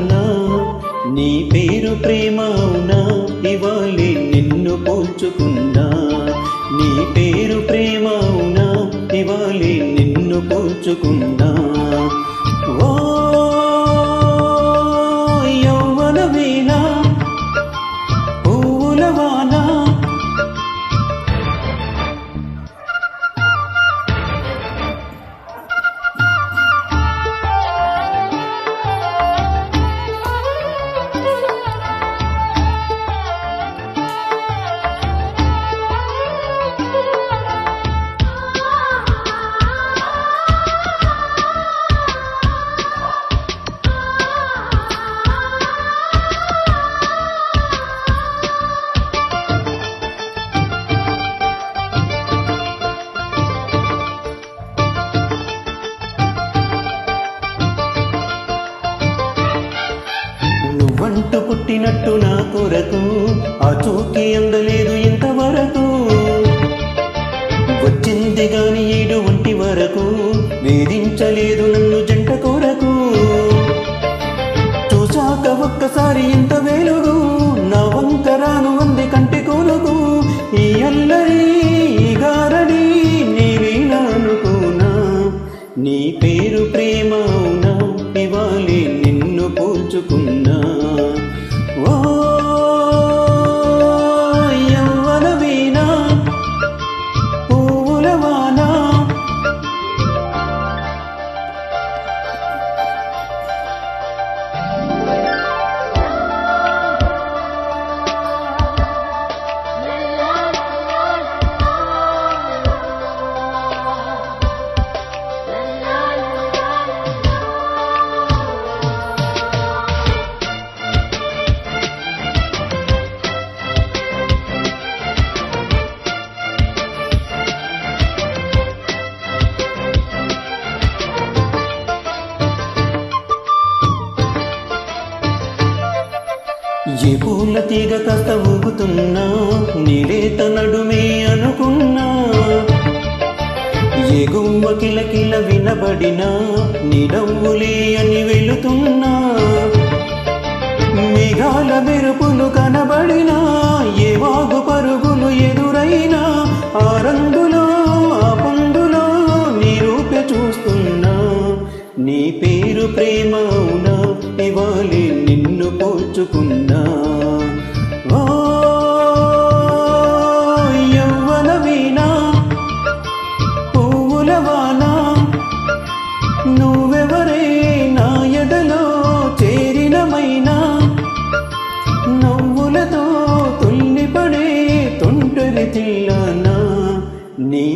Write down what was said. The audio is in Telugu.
జిల్లానా నీ పేరు ప్రేమ అవునా ఇవాళే నిన్ను పోల్చుకున్నా నీ పేరు ప్రేమ అవునా ఇవాళే నిన్ను పోల్చుకున్నా ఓ యవ్వన వీణ పూల వాన నువ్వంటూ పుట్టినట్టు నా కొరకు ఆ చూకి అందలేదు ఇంతవరకు వచ్చింది గాని ఏడు ఒంటి వరకు వేధించలేదు నన్ను జంట కొరకు చూశాక ఒక్కసారి ఇంత వెలుగు నా వంకరాను అంది కంటి కొనుకు ఈ అల్లరి ఈ గారడి నీవేనా అనుకోనా నీ పేరు ప్రేమ అవునా ఇవాళే నిన్ను పోల్చుకున్నా ఓ యవ్వన వీణ పూల వాన ఏ పూల తీగ కాస్త ఊగుతున్నా నీలేత నడుమే అనుకున్నా ఏ గుమ్మ కిలకిల వినబడినా నీ నవ్వులే అని వెళుతున్నా మేఘాల మెరుపులు కనబడినా ఏ వాగు పరుగులు ఎదురైనా ఆ రంగులో ఆ పొందులో నీ రూపే చూస్తున్నా నీ పేరు ప్రేమ అవునా ఇవాళే నిన్ను పోల్చుకున్నా ఓ యవ్వన వీణ పూల వాన నువ్వెవరే నా ఎదలో చేరినమైనా నవ్వులతో తుల్లిపడే తొంటరి జిల్లానా నీ